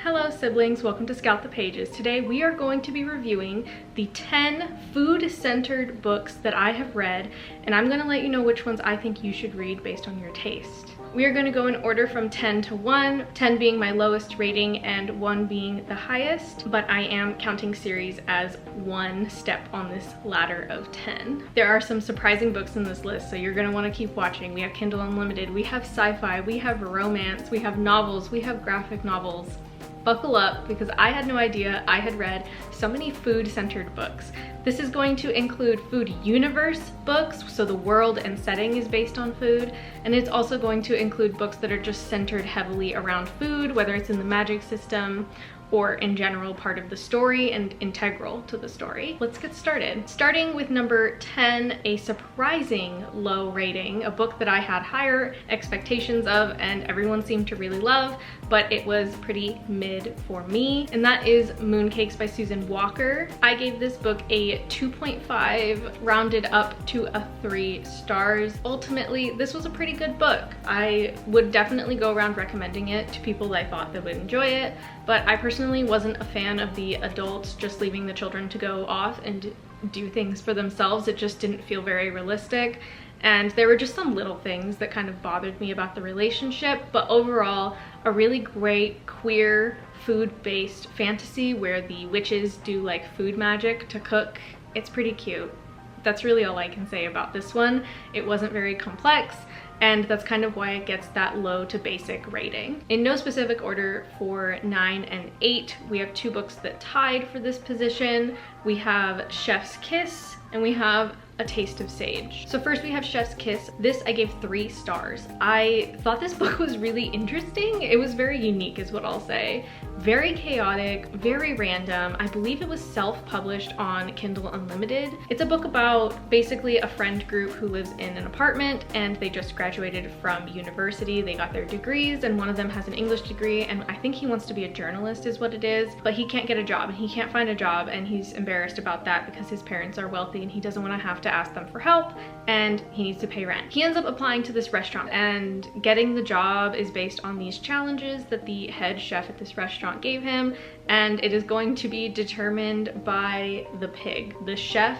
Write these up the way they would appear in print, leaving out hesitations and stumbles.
Hello siblings, welcome to Scout the Pages. Today we are going to be reviewing the 10 food-centered books that I have read, and I'm going to let you know which ones I think you should read based on your taste. We are going to go in order from 10 to 1, 10 being my lowest rating and 1 being the highest, but I am counting series as one step on this ladder of 10. There are some surprising books in this list, so you're going to want to keep watching. We have Kindle Unlimited, we have sci-fi, we have romance, we have novels, we have graphic novels. Buckle up, because I had no idea I had read so many food-centered books. This is going to include food universe books, so the world and setting is based on food, and it's also going to include books that are just centered heavily around food, whether it's in the magic system or in general part of the story and integral to the story. Let's get started. Starting with number 10, a surprising low rating, a book that I had higher expectations of and everyone seemed to really love, but it was pretty mid for me, and that is Mooncakes by Susan Walker. I gave this book a 2.5 rounded up to a 3 stars. Ultimately, this was a pretty good book. I would definitely go around recommending it to people that I thought that would enjoy it, but I personally wasn't a fan of the adults just leaving the children to go off and do things for themselves. It just didn't feel very realistic. And there were just some little things that kind of bothered me about the relationship, but overall, a really great queer food-based fantasy where the witches do like food magic to cook. It's pretty cute. That's really all I can say about this one. It wasn't very complex, and that's kind of why it gets that low to basic rating. In no specific order for 9 and 8, we have 2 books that tied for this position. We have Chef's Kiss and we have A Taste of Sage. So first we have Chef's Kiss. This I gave 3 stars. I thought this book was really interesting. It was very unique is what I'll say. Very chaotic, very random. I believe it was self-published on Kindle Unlimited. It's a book about basically a friend group who lives in an apartment and they just graduated from university. They got their degrees and one of them has an English degree and I think he wants to be a journalist is what it is, but he can't get a job and he can't find a job and he's embarrassed about that because his parents are wealthy and he doesn't want to have to ask them for help and he needs to pay rent. He ends up applying to this restaurant and getting the job is based on these challenges that the head chef at this restaurant gave him, and it is going to be determined by the pig. The chef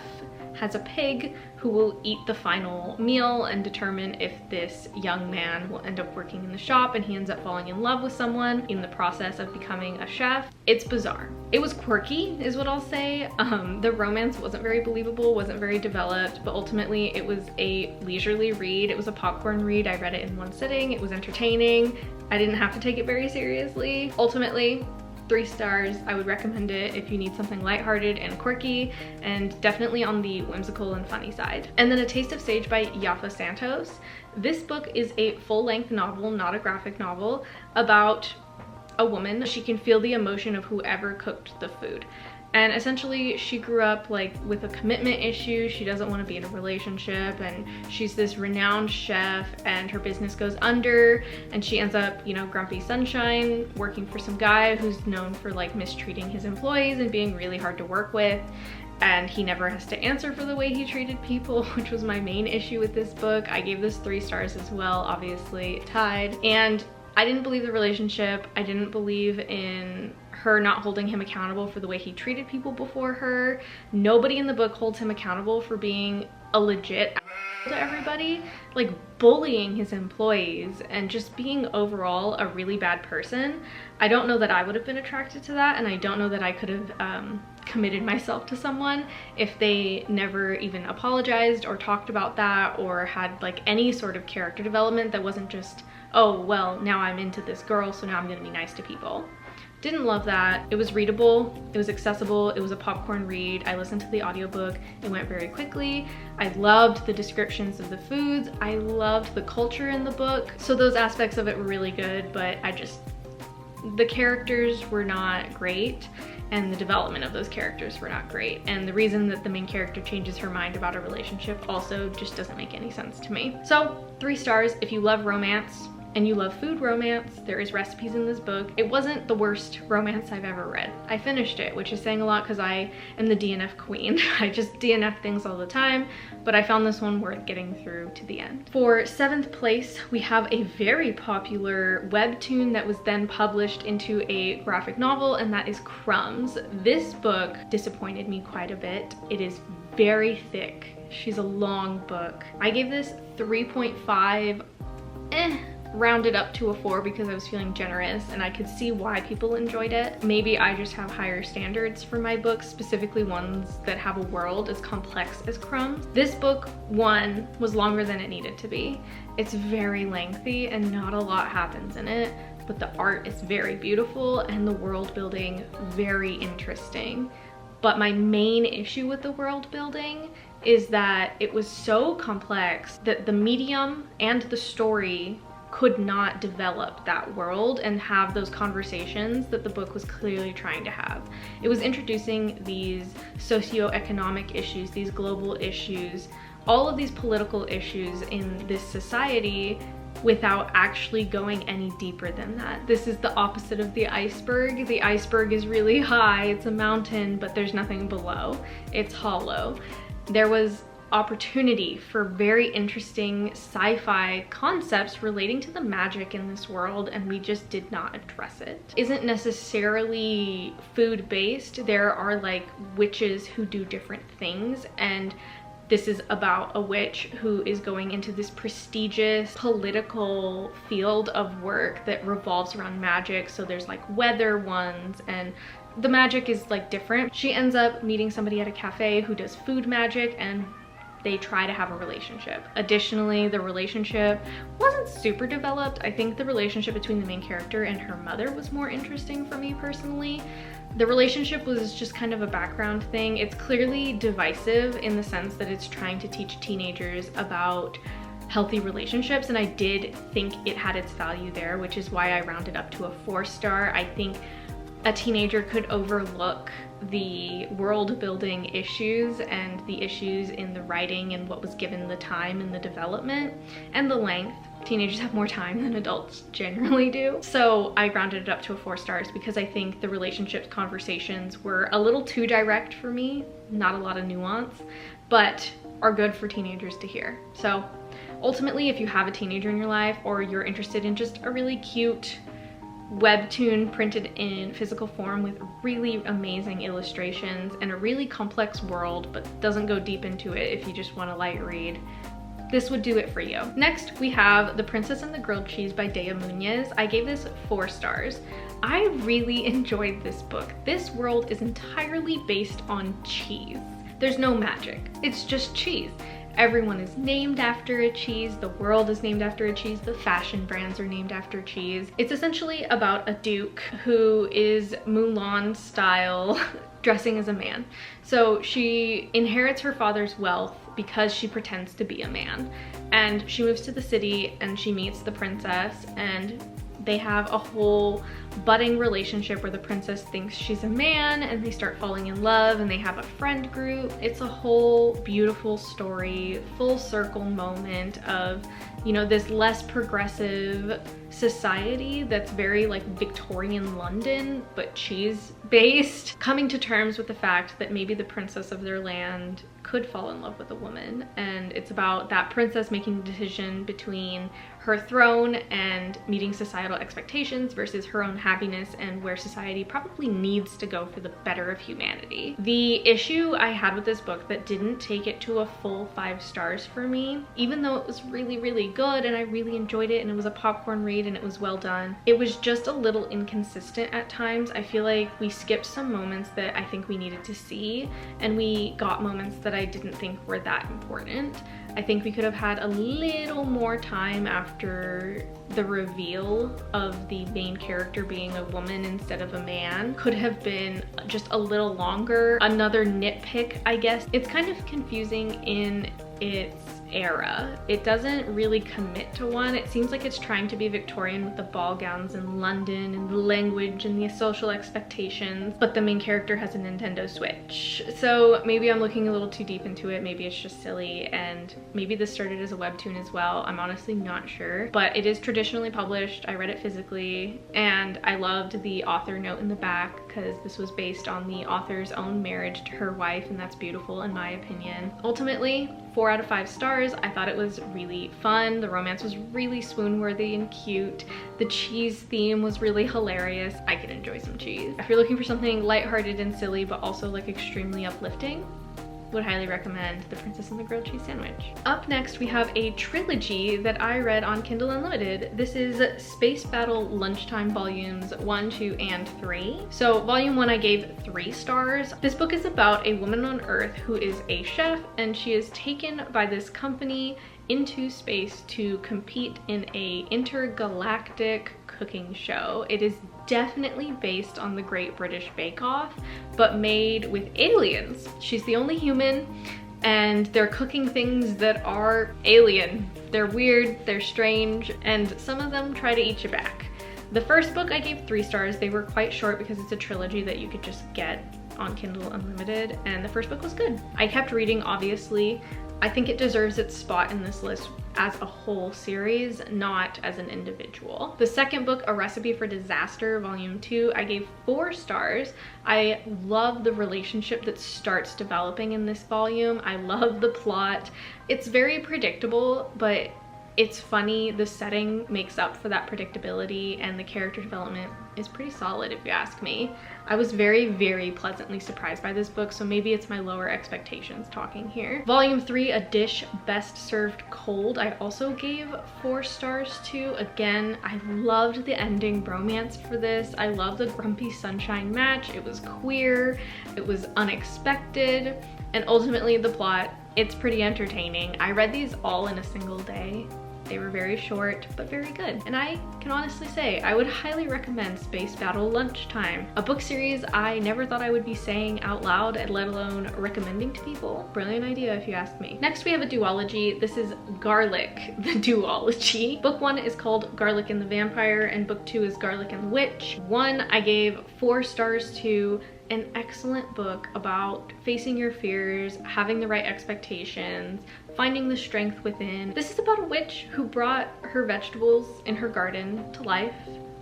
has a pig who will eat the final meal and determine if this young man will end up working in the shop, and he ends up falling in love with someone in the process of becoming a chef. It's bizarre. It was quirky is what I'll say. The romance wasn't very believable, wasn't very developed, but ultimately it was a leisurely read. It was a popcorn read. I read it in one sitting. It was entertaining. I didn't have to take it very seriously. Ultimately, 3 stars. I would recommend it if you need something lighthearted and quirky, and definitely on the whimsical and funny side. And then A Taste of Sage by Yafa Santos. This book is a full-length novel, not a graphic novel, about a woman. She can feel the emotion of whoever cooked the food. And essentially she grew up like with a commitment issue. She doesn't want to be in a relationship and she's this renowned chef and her business goes under and she ends up, you know, grumpy sunshine working for some guy who's known for like mistreating his employees and being really hard to work with. And he never has to answer for the way he treated people, which was my main issue with this book. I gave this 3 stars as well, obviously tied. And I didn't believe the relationship. I didn't believe in her not holding him accountable for the way he treated people before her. Nobody in the book holds him accountable for being a legit to everybody, like bullying his employees and just being overall a really bad person. I don't know that I would have been attracted to that, and I don't know that I could have committed myself to someone if they never even apologized or talked about that or had like any sort of character development that wasn't just, oh well, now I'm into this girl so now I'm gonna be nice to people. Didn't love that. It was readable, it was accessible, it was a popcorn read. I listened to the audiobook, it went very quickly. I loved the descriptions of the foods, I loved the culture in the book. So those aspects of it were really good, but the characters were not great and the development of those characters were not great. And the reason that the main character changes her mind about a relationship also just doesn't make any sense to me. So 3 stars. If you love romance and you love food romance, there is recipes in this book. It wasn't the worst romance I've ever read. I finished it, which is saying a lot because I am the DNF queen. I just DNF things all the time, but I found this one worth getting through to the end. For 7th place, we have a very popular webtoon that was then published into a graphic novel, and that is Crumbs. This book disappointed me quite a bit. It is very thick. She's a long book. I gave this 3.5, rounded up to a 4 because I was feeling generous and I could see why people enjoyed it. Maybe I just have higher standards for my books, specifically ones that have a world as complex as Crumbs. This book, 1, was longer than it needed to be. It's very lengthy and not a lot happens in it, but the art is very beautiful and the world building very interesting. But my main issue with the world building is that it was so complex that the medium and the story could not develop that world and have those conversations that the book was clearly trying to have. It was introducing these socioeconomic issues, these global issues, all of these political issues in this society without actually going any deeper than that. This is the opposite of the iceberg. The iceberg is really high, it's a mountain, but there's nothing below. It's hollow. There was opportunity for very interesting sci-fi concepts relating to the magic in this world, and we just did not address it. Isn't necessarily food-based. There are like witches who do different things, and this is about a witch who is going into this prestigious political field of work that revolves around magic. So there's like weather ones, and the magic is like different. She ends up meeting somebody at a cafe who does food magic, and they try to have a relationship. Additionally, the relationship wasn't super developed. I think the relationship between the main character and her mother was more interesting for me personally. The relationship was just kind of a background thing. It's clearly divisive in the sense that it's trying to teach teenagers about healthy relationships, and I did think it had its value there, which is why I rounded up to a 4-star. I think a teenager could overlook the world building issues and the issues in the writing and what was given the time and the development and the length. Teenagers have more time than adults generally do. So I rounded it up to a 4 stars because I think the relationships conversations were a little too direct for me, not a lot of nuance, but are good for teenagers to hear. So ultimately, if you have a teenager in your life or you're interested in just a really cute webtoon printed in physical form with really amazing illustrations and a really complex world but doesn't go deep into it if you just want a light read, this would do it for you. Next, we have The Princess and the Grilled Cheese by Dea Munoz. I gave this 4 stars. I really enjoyed this book. This world is entirely based on cheese. There's no magic, it's just cheese. Everyone is named after a cheese, the world is named after a cheese, the fashion brands are named after cheese. It's essentially about a duke who is Mulan style dressing as a man. So she inherits her father's wealth because she pretends to be a man. And she moves to the city and she meets the princess, and they have a whole budding relationship where the princess thinks she's a man and they start falling in love and they have a friend group. It's a whole beautiful story, full circle moment of, you know, this less progressive society that's very like Victorian London, but cheese based, coming to terms with the fact that maybe the princess of their land could fall in love with a woman. And it's about that princess making the decision between her throne and meeting societal expectations versus her own happiness and where society probably needs to go for the better of humanity. The issue I had with this book that didn't take it to a full 5 stars for me, even though it was really, really good and I really enjoyed it and it was a popcorn read and it was well done, it was just a little inconsistent at times. I feel like we skipped some moments that I think we needed to see, and we got moments that I didn't think were that important. I think we could have had a little more time after the reveal of the main character being a woman instead of a man. Could have been just a little longer. Another nitpick, I guess, it's kind of confusing in its era. It doesn't really commit to one. It seems like it's trying to be Victorian with the ball gowns in London and the language and the social expectations, but the main character has a Nintendo Switch. So maybe I'm looking a little too deep into it. Maybe it's just silly, and maybe this started as a webtoon as well. I'm honestly not sure, but it is traditionally published. I read it physically, and I loved the author note in the back because this was based on the author's own marriage to her wife, and that's beautiful in my opinion. Ultimately, 4 out of 5 stars. I thought it was really fun. The romance was really swoon-worthy and cute. The cheese theme was really hilarious. I could enjoy some cheese. If you're looking for something lighthearted and silly, but also like extremely uplifting, would highly recommend The Princess and the Grilled Cheese Sandwich. Up next, we have a trilogy that I read on Kindle Unlimited. This is Space Battle Lunchtime Volumes 1, 2, and 3. So Volume 1 I gave 3 stars. This book is about a woman on Earth who is a chef, and she is taken by this company into space to compete in a intergalactic cooking show. It is definitely based on the Great British Bake Off, but made with aliens. She's the only human, and they're cooking things that are alien. They're weird, they're strange, and some of them try to eat you back. The first book I gave 3 stars. They were quite short because it's a trilogy that you could just get on Kindle Unlimited, and the first book was good. I kept reading, obviously. I think it deserves its spot in this list as a whole series, not as an individual. The second book, A Recipe for Disaster, Volume 2, I gave 4 stars. I love the relationship that starts developing in this volume. I love the plot. It's very predictable, but it's funny. The setting makes up for that predictability, and the character development is pretty solid if you ask me. I was very, very pleasantly surprised by this book, so maybe it's my lower expectations talking here. Volume 3, A Dish Best Served Cold, I also gave 4 stars to. Again, I loved the ending bromance for this. I love the Grumpy Sunshine match. It was queer, it was unexpected, and ultimately the plot, it's pretty entertaining. I read these all in a single day. They were very short, but very good. And I can honestly say, I would highly recommend Space Battle Lunchtime, a book series I never thought I would be saying out loud, let alone recommending to people. Brilliant idea if you ask me. Next we have a duology. This is Garlic, the duology. Book 1 is called Garlic and the Vampire, and book 2 is Garlic and the Witch. 1 I gave 4 stars to. An excellent book about facing your fears, having the right expectations, finding the strength within. This is about a witch who brought her vegetables in her garden to life.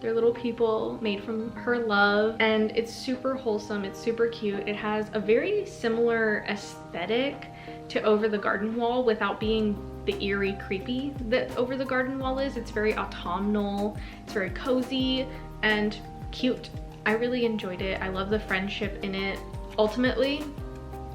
They're little people made from her love, and it's super wholesome, it's super cute. It has a very similar aesthetic to Over the Garden Wall without being the eerie creepy that Over the Garden Wall is. It's very autumnal, it's very cozy and cute. I really enjoyed it. I love the friendship in it. Ultimately,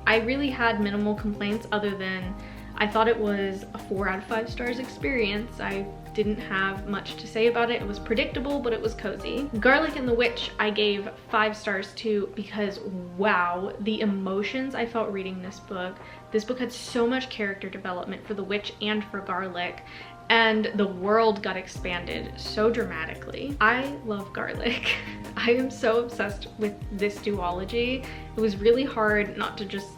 I really had minimal complaints other than I thought it was a 4 out of 5 stars experience. I didn't have much to say about it. It was predictable, but it was cozy. Garlic and the Witch I gave 5 stars to because wow, the emotions I felt reading this book. This book had so much character development for the witch and for Garlic, and the world got expanded so dramatically. I love Garlic. I am so obsessed with this duology. It was really hard not to just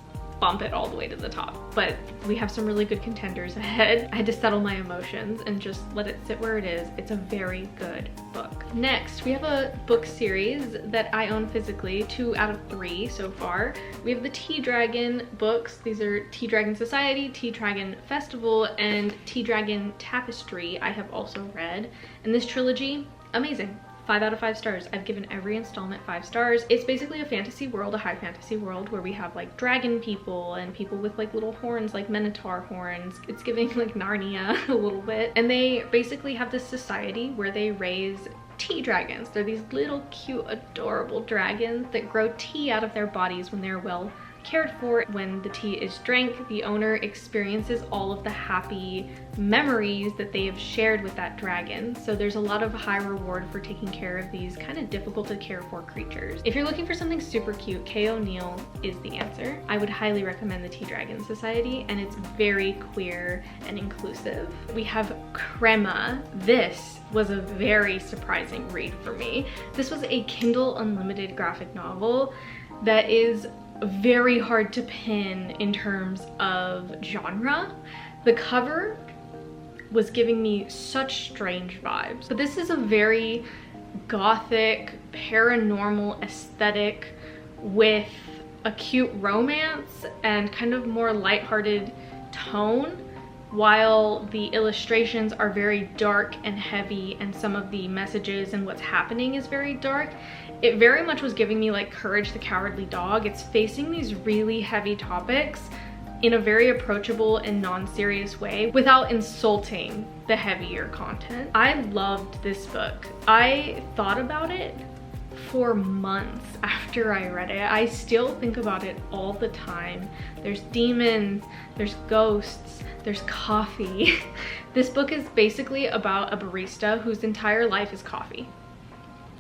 bump it all the way to the top, but we have some really good contenders ahead. I had to settle my emotions and just let it sit where it is. It's a very good book. Next, we have a book series that I own physically, 2 out of 3 so far. We have the Tea Dragon books. These are Tea Dragon Society, Tea Dragon Festival, and Tea Dragon Tapestry I have also read. And this trilogy, amazing. 5 out of 5 stars. I've given every installment 5 stars. It's basically a fantasy world, a high fantasy world, where we have like dragon people and people with like little horns, like minotaur horns. It's giving like Narnia a little bit. And they basically have this society where they raise tea dragons. They're these little cute, adorable dragons that grow tea out of their bodies when they're well cared for. When the tea is drank, the owner experiences all of the happy memories that they have shared with that dragon. So there's a lot of high reward for taking care of these kind of difficult to care for creatures. If you're looking for something super cute, Kay O'Neill is the answer. I would highly recommend the Tea Dragon Society, and it's very queer and inclusive. We have Crema. This was a very surprising read for me. This was a Kindle Unlimited graphic novel that is very hard to pin in terms of genre. The cover was giving me such strange vibes, but this is a very gothic, paranormal aesthetic with a cute romance and kind of more lighthearted tone, while the illustrations are very dark and heavy and some of the messages and what's happening is very dark. It very much was giving me like Courage the Cowardly Dog. It's facing these really heavy topics in a very approachable and non-serious way without insulting the heavier content. I loved this book. I thought about it for months after I read it. I still think about it all the time. There's demons, there's ghosts, there's coffee. This book is basically about a barista whose entire life is coffee.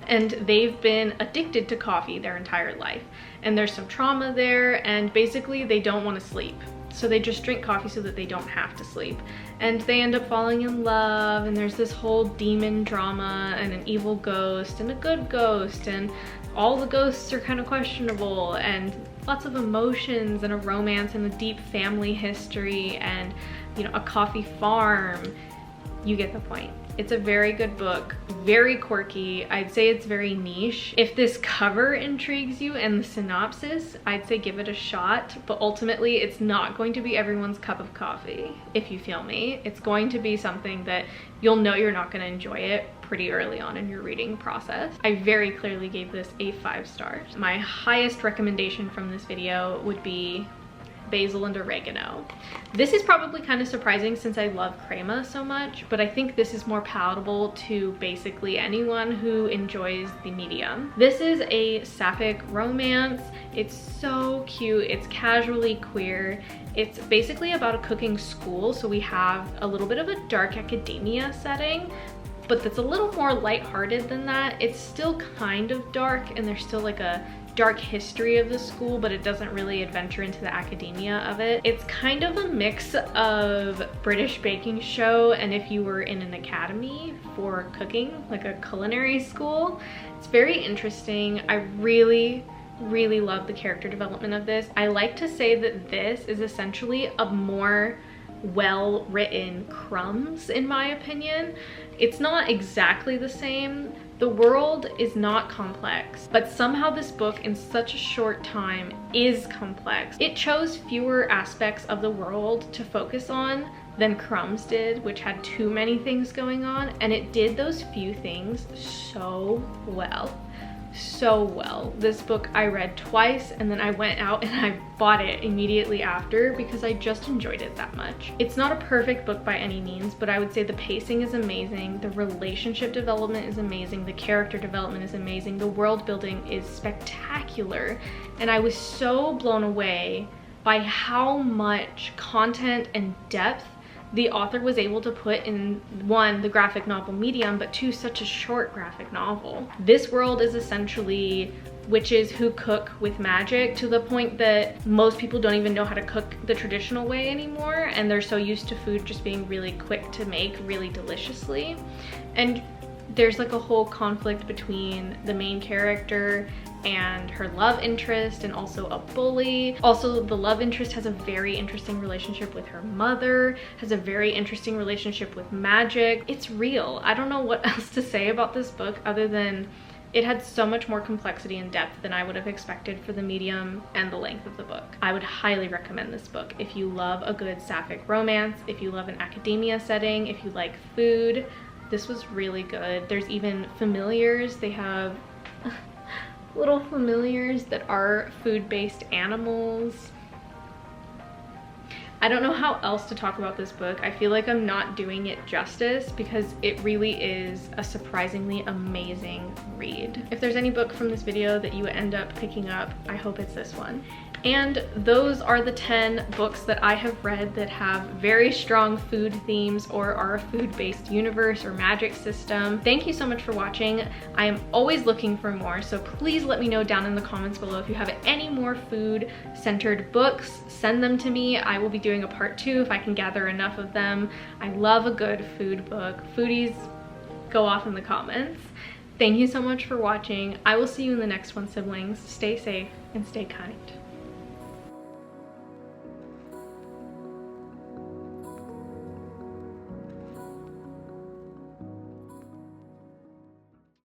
And they've been addicted to coffee their entire life. And there's some trauma there, and basically they don't want to sleep. So they just drink coffee so that they don't have to sleep. And they end up falling in love, and there's this whole demon drama and an evil ghost and a good ghost, and all the ghosts are kind of questionable, and lots of emotions and a romance and a deep family history and, you know, a coffee farm. You get the point. It's a very good book, very quirky. I'd say it's very niche. If this cover intrigues you and the synopsis, I'd say give it a shot, but ultimately it's not going to be everyone's cup of coffee, if you feel me. It's going to be something that you'll know you're not going to enjoy it pretty early on in your reading process. I very clearly gave this a 5 stars. My highest recommendation from this video would be Basil and Oregano. This is probably kind of surprising since I love Crema so much, but I think this is more palatable to basically anyone who enjoys the medium. This is a sapphic romance. It's so cute. It's casually queer. It's basically about a cooking school, so we have a little bit of a dark academia setting, but that's a little more lighthearted than that. It's still kind of dark, and there's still like a dark history of the school, but it doesn't really adventure into the academia of it. It's kind of a mix of British baking show and if you were in an academy for cooking, like a culinary school. It's very interesting. I really love the character development of this. I like to say that this is essentially a more well-written Crumbs, in my opinion. It's not exactly the same. The world is not complex, but somehow this book in such a short time is complex. It chose fewer aspects of the world to focus on than Crumbs did, which had too many things going on, and it did those few things so well. So well. This book I read twice, and then I went out and I bought it immediately after because I just enjoyed it that much. It's not a perfect book by any means, but I would say the pacing is amazing, the relationship development is amazing, the character development is amazing, the world building is spectacular, and I was so blown away by how much content and depth the author was able to put in, one, the graphic novel medium, but two, such a short graphic novel. This world is essentially witches who cook with magic, to the point that most people don't even know how to cook the traditional way anymore, and they're so used to food just being really quick to make really deliciously. And there's like a whole conflict between the main character and her love interest and also a bully. Also, the love interest has a very interesting relationship with her mother, has a very interesting relationship with magic. It's real. I don't know what else to say about this book other than it had so much more complexity and depth than I would have expected for the medium and the length of the book. I would highly recommend this book if you love a good sapphic romance, if you love an academia setting, if you like food. This was really good. There's even familiars. They have little familiars that are food-based animals. I don't know how else to talk about this book. I feel like I'm not doing it justice because it really is a surprisingly amazing read. If there's any book from this video that you end up picking up, I hope it's this one. And those are the 10 books that I have read that have very strong food themes or are a food-based universe or magic system. Thank you so much for watching. I am always looking for more, so please let me know down in the comments below if you have any more food-centered books. Send them to me. I will be doing a part 2 if I can gather enough of them. I love a good food book. Foodies, go off in the comments. Thank you so much for watching. I will see you in the next one, siblings. Stay safe and stay kind.